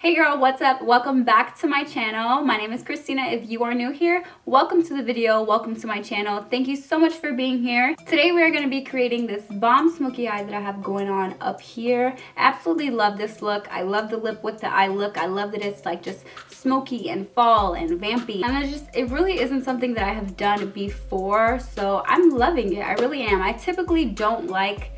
Hey girl, what's up? Welcome back to my channel. My name is Christina. If you are new here, welcome to the video. Welcome to my channel. Thank you so much for being here. Today we are going to be creating this bomb smoky eye that I have going on up here. Absolutely love this look. I love the lip with the eye look. I love that it's like just smoky and fall and vampy. And it really isn't something that I have done before, so I'm loving it. I really am. I typically don't like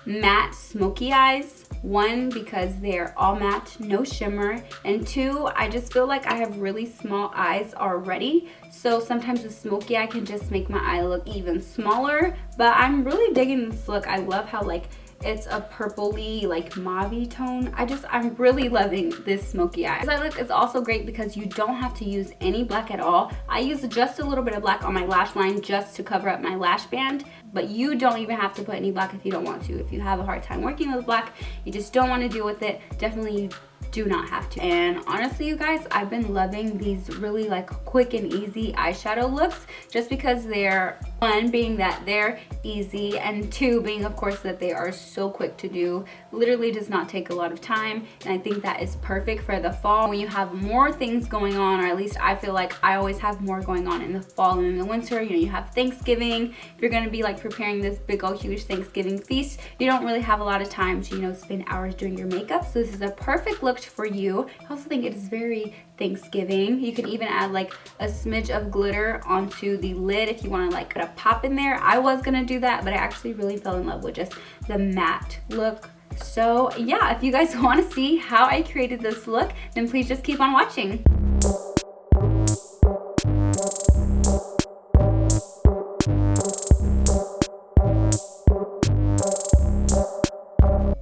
matte smoky eyes. One, because they're all matte, no shimmer, and two, I just feel like I have really small eyes already, so sometimes the smoky eye can just make my eye look even smaller. But I'm really digging this look. I love how like it's a purpley like mauve tone. I'm really loving this smoky eye. This eye look is also great because you don't have to use any black at all. I use just a little bit of black on my lash line just to cover up my lash band, but you don't even have to put any black if you don't want to. If you have a hard time working with black, you just don't want to deal with it, definitely do not have to. And honestly, you guys, I've been loving these really like quick and easy eyeshadow looks just because they're, one, being that they're easy, and two, being of course that they are so quick to do. Literally does not take a lot of time, and I think that is perfect for the fall when you have more things going on, or at least I feel like I always have more going on in the fall and in the winter. You know, you have Thanksgiving. If you're gonna be like preparing this big old huge Thanksgiving feast, you don't really have a lot of time to, you know, spend hours doing your makeup. So this is a perfect look for you. I also think it is very Thanksgiving. You can even add like a smidge of glitter onto the lid if you want to like put a pop in there. I was gonna do that, but I actually really fell in love with just the matte look. So yeah, if you guys want to see how I created this look, then please just keep on watching.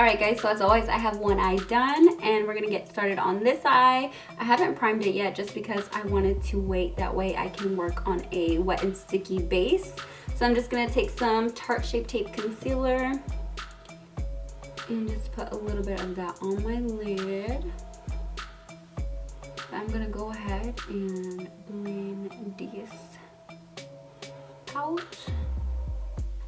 Alright guys, so as always, I have one eye done, and we're gonna get started on this eye. I haven't primed it yet just because I wanted to wait, that way I can work on a wet and sticky base. So I'm just gonna take some Tarte Shape Tape concealer and just put a little bit of that on my lid. I'm gonna go ahead and blend this out.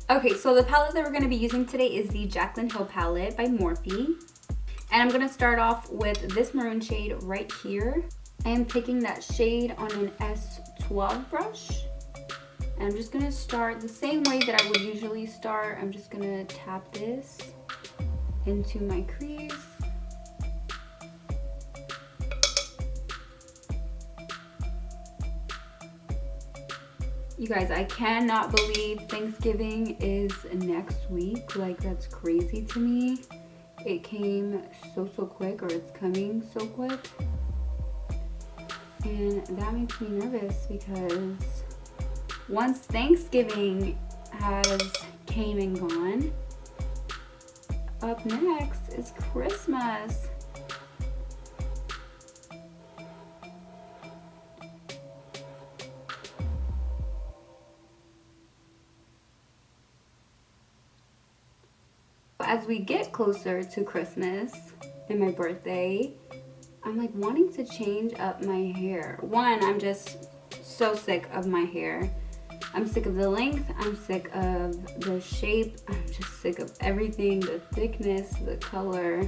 Okay, so the palette that we're going to be using today is the Jaclyn Hill palette by Morphe. And I'm going to start off with this maroon shade right here. I am taking that shade on an S12 brush. And I'm just going to start the same way that I would usually start. I'm just going to tap this into my crease. You guys, I cannot believe Thanksgiving is next week. Like, that's crazy to me. It came so quick, or it's coming so quick. And that makes me nervous because once Thanksgiving has came and gone, up next is Christmas. As we get closer to Christmas and my birthday, I'm like wanting to change up my hair. One, I'm just so sick of my hair. I'm sick of the length, I'm sick of the shape, I'm just sick of everything, the thickness, the color.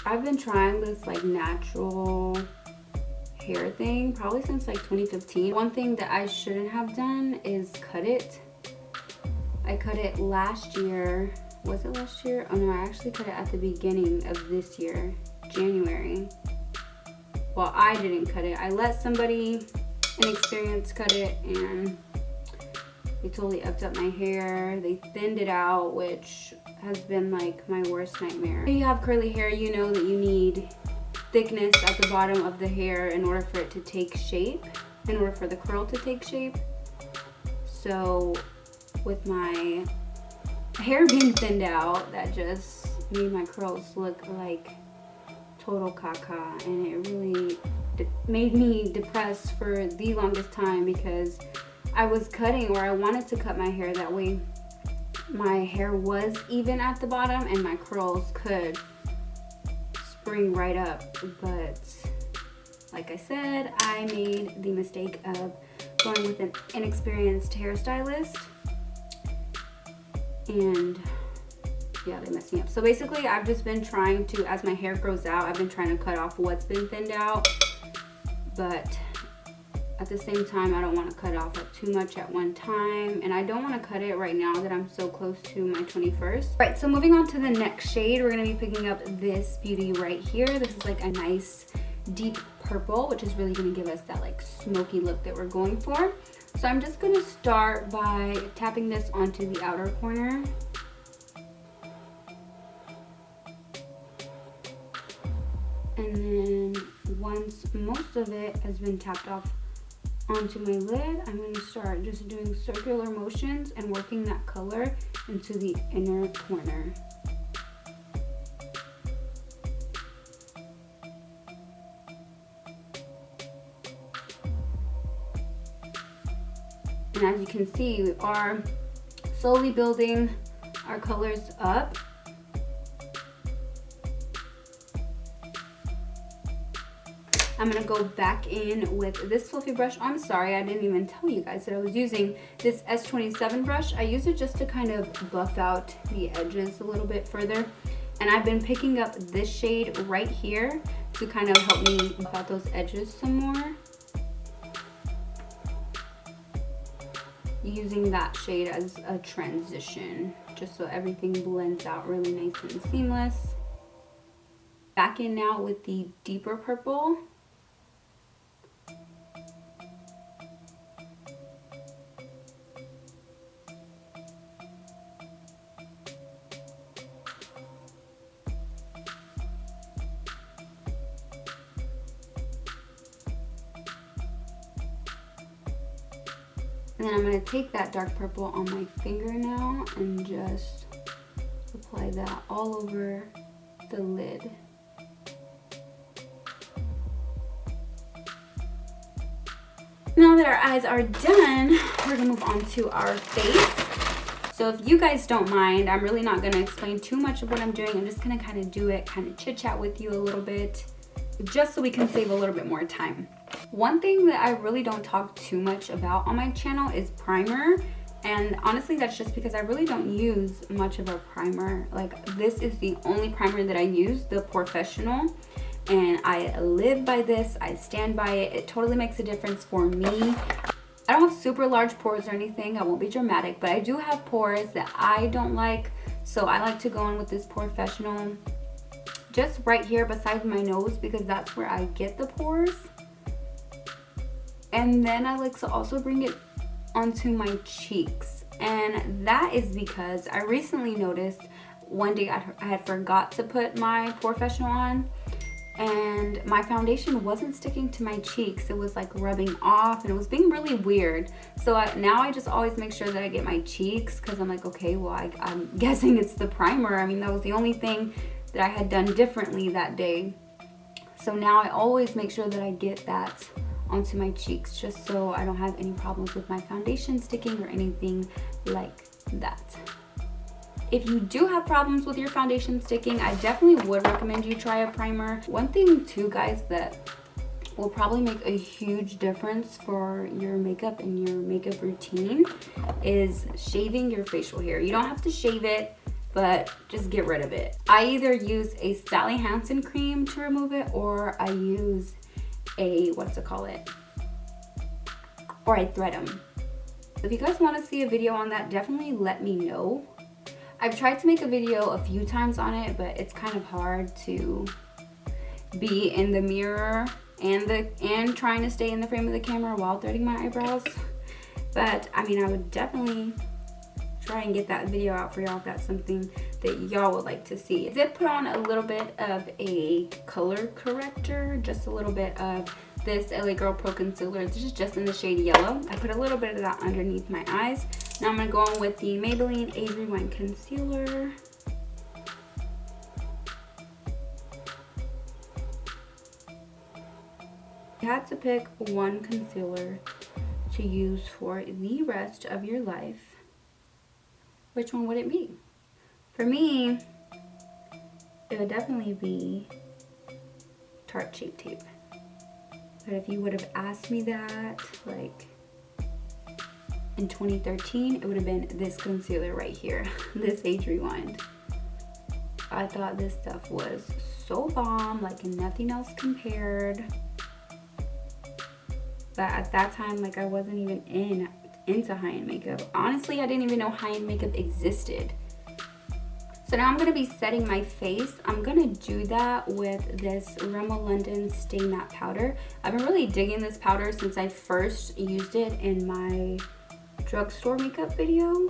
I've been trying this like natural hair thing probably since like 2015. One thing that I shouldn't have done is cut it. I cut it last year. Was it last year? Oh no, I actually cut it at the beginning of this year, January. Well, I didn't cut it. I let somebody inexperienced cut it, and they totally upped up my hair. They thinned it out, which has been like my worst nightmare. If you have curly hair, you know that you need thickness at the bottom of the hair in order for it to take shape, in order for the curl to take shape. So with my hair being thinned out, that just made my curls look like total caca, and it really made me depressed for the longest time because I was cutting, or I wanted to cut my hair that way my hair was even at the bottom and my curls could spring right up. But like I said, I made the mistake of going with an inexperienced hairstylist, and yeah, they messed me up. So basically, I've just been trying to, as my hair grows out, I've been trying to cut off what's been thinned out. But at the same time, I don't want to cut off like too much at one time. And I don't want to cut it right now that I'm so close to my 21st. Right, so moving on to the next shade, we're going to be picking up this beauty right here. This is like a nice deep purple, which is really going to give us that like smoky look that we're going for. So I'm just going to start by tapping this onto the outer corner. And then once most of it has been tapped off onto my lid, I'm going to start just doing circular motions and working that color into the inner corner. And as you can see, we are slowly building our colors up. I'm gonna go back in with this fluffy brush. I'm sorry, I didn't even tell you guys that I was using this S27 brush. I use it just to kind of buff out the edges a little bit further. And I've been picking up this shade right here to kind of help me buff out those edges some more. Using that shade as a transition, just so everything blends out really nice and seamless. Back in now with the deeper purple. And then I'm going to take that dark purple on my finger now and just apply that all over the lid. Now that our eyes are done, we're going to move on to our face. So if you guys don't mind, I'm really not going to explain too much of what I'm doing. I'm just going to kind of do it, kind of chit chat with you a little bit, just so we can save a little bit more time. One thing that I really don't talk too much about on my channel is primer. And honestly, that's just because I really don't use much of a primer. Like, this is the only primer that I use, the Professional. And I live by this, I stand by it. It totally makes a difference for me. I don't have super large pores or anything, I won't be dramatic, but I do have pores that I don't like. So I like to go in with this Professional just right here beside my nose, because that's where I get the pores. And then I like to also bring it onto my cheeks. And that is because I recently noticed one day I had forgot to put my Professional on, and my foundation wasn't sticking to my cheeks. It was like rubbing off, and it was being really weird. So now I just always make sure that I get my cheeks, because I'm like, okay, well, I'm guessing it's the primer. I mean, that was the only thing that I had done differently that day. So now I always make sure that I get that onto my cheeks, just so I don't have any problems with my foundation sticking or anything like that. If you do have problems with your foundation sticking, I definitely would recommend you try a primer. One thing too, guys, that will probably make a huge difference for your makeup and your makeup routine is shaving your facial hair. You don't have to shave it, but just get rid of it. I either use a Sally Hansen cream to remove it, or I use a, or I thread them. If you guys want to see a video on that, definitely let me know. I've tried to make a video a few times on it, but it's kind of hard to be in the mirror and trying to stay in the frame of the camera while threading my eyebrows. But I mean, I would definitely try and get that video out for y'all if that's something that y'all would like to see. I did put on a little bit of a color corrector, just a little bit of this LA Girl Pro Concealer. This is just in the shade Yellow. I put a little bit of that underneath my eyes. Now I'm going to go on with the Maybelline Age Rewind Concealer. I had to pick one concealer to use for the rest of your life. Which one would it be? For me, it would definitely be Tarte Shape Tape. But if you would have asked me that, like, in 2013, it would have been this concealer right here, this Age Rewind. I thought this stuff was so bomb, like nothing else compared. But at that time, like I wasn't even into high-end makeup. Honestly, I didn't even know high-end makeup existed. So now I'm gonna be setting my face. I'm gonna do that with this Rimmel London Stay Matte powder. I've been really digging this powder since I first used it in my drugstore makeup video.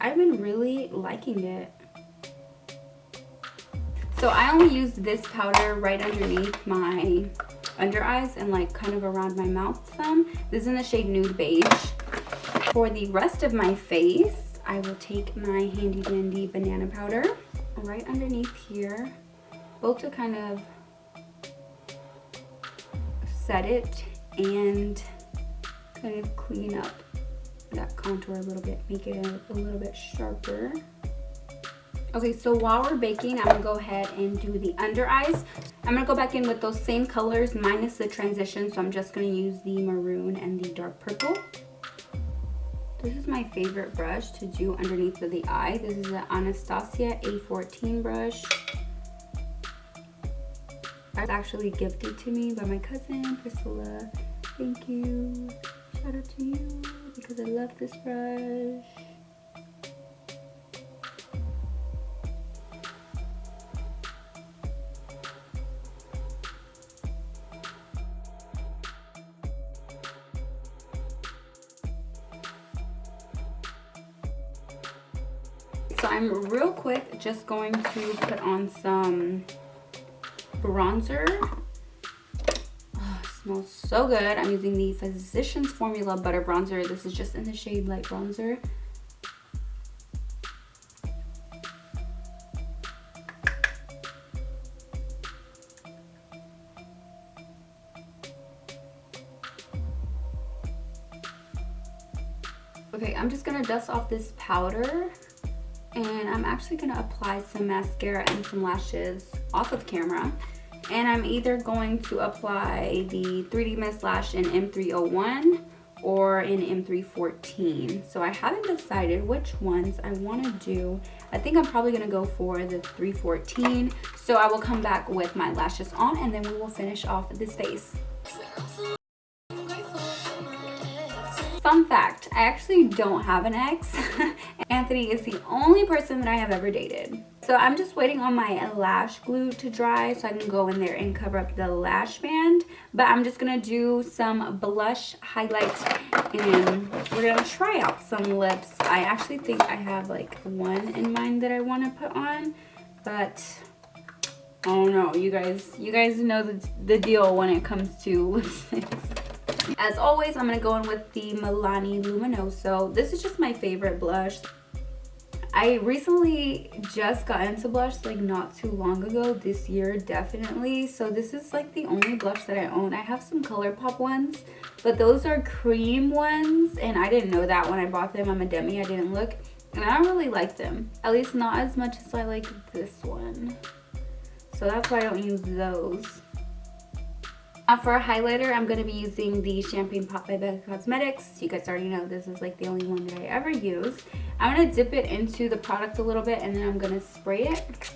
I've been really liking it. So I only use this powder right underneath my under eyes and like kind of around my mouth some. This is in the shade Nude Beige. For the rest of my face, I will take my handy dandy banana powder right underneath here, both to kind of set it and kind of clean up that contour a little bit, make it a little bit sharper. Okay, so while we're baking, I'm gonna go ahead and do the under eyes. I'm gonna go back in with those same colors minus the transition, so I'm just gonna use the maroon and the dark purple. This is my favorite brush to do underneath of the eye. This is the Anastasia A14 brush. It was actually gifted to me by my cousin, Priscilla. Thank you. Shout out to you because I love this brush. So I'm real quick just going to put on some bronzer. Oh, it smells so good. I'm using the Physicians Formula Butter Bronzer. This is just in the shade Light Bronzer. Okay, I'm just gonna dust off this powder. And I'm actually gonna apply some mascara and some lashes off of camera. And I'm either going to apply the 3D Mist Lash in M301 or in M314. So I haven't decided which ones I wanna do. I think I'm probably gonna go for the 314. So I will come back with my lashes on and then we will finish off this face. Fun fact, I actually don't have an ex. Anthony is the only person that I have ever dated. So I'm just waiting on my lash glue to dry so I can go in there and cover up the lash band. But I'm just gonna do some blush highlight and we're gonna try out some lips. I actually think I have like one in mind that I wanna put on, but I don't know. You guys know the deal when it comes to lipsticks. As always, I'm gonna go in with the Milani Luminoso. This is just my favorite blush. I recently just got into blush like not too long ago, this year definitely. So this is like the only blush that I own. I have some ColourPop ones, but those are cream ones and I didn't know that when I bought them. I'm a dummy, I didn't look. And I don't really like them. At least not as much as I like this one. So that's why I don't use those. For a highlighter, I'm going to be using the Champagne Pop by Becca Cosmetics. You guys already know this is like the only one that I ever use. I'm going to dip it into the product a little bit and then I'm going to spray it.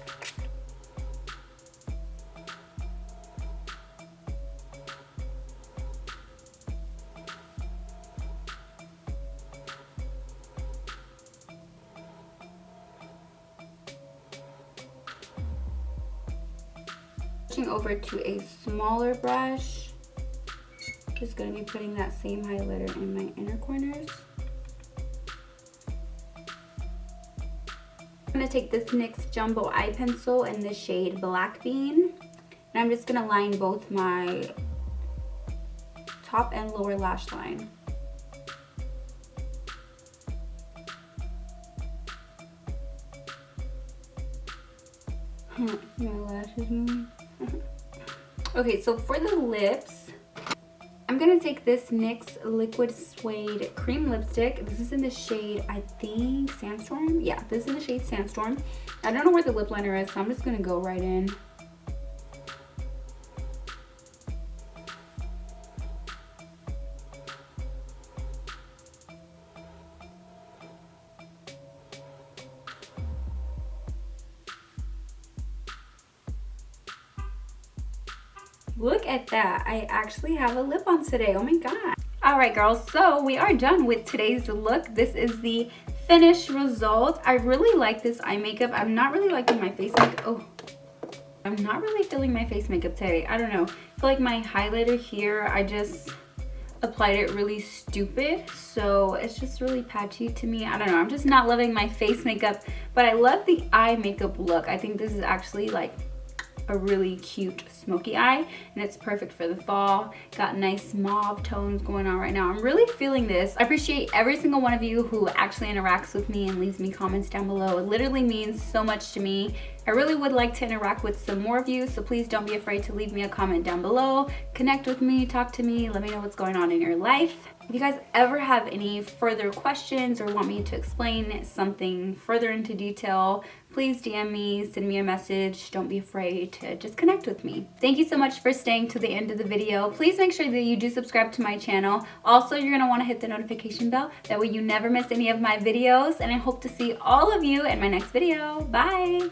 Switching over to a smaller brush, just going to be putting that same highlighter in my inner corners. I'm going to take this NYX Jumbo Eye Pencil in the shade Black Bean, and I'm just going to line both my top and lower lash line. My lashes moving. Okay, so for the lips, I'm gonna take this NYX Liquid Suede Cream Lipstick. This is in the shade, I think, Sandstorm? Yeah, this is in the shade Sandstorm. I don't know where the lip liner is, so I'm just gonna go right in. Look at that. I actually have a lip on today. Oh my god. Alright girls, so we are done with today's look. This is the finished result. I really like this eye makeup. I'm not really liking my face makeup. Oh, I'm not really feeling my face makeup today. I don't know. I feel like my highlighter here, I just applied it really stupid, so it's just really patchy to me. I don't know. I'm just not loving my face makeup, but I love the eye makeup look. I think this is actually like a really cute smoky eye, and it's perfect for the fall. Got nice mauve tones going on right now. I'm really feeling this. I appreciate every single one of you who actually interacts with me and leaves me comments down below. It literally means so much to me. I really would like to interact with some more of you, so please don't be afraid to leave me a comment down below. Connect with me, talk to me, let me know what's going on in your life. If you guys ever have any further questions or want me to explain something further into detail, please DM me, send me a message. Don't be afraid to just connect with me. Thank you so much for staying to the end of the video. Please make sure that you do subscribe to my channel. Also, you're gonna wanna hit the notification bell. That way you never miss any of my videos. And I hope to see all of you in my next video. Bye.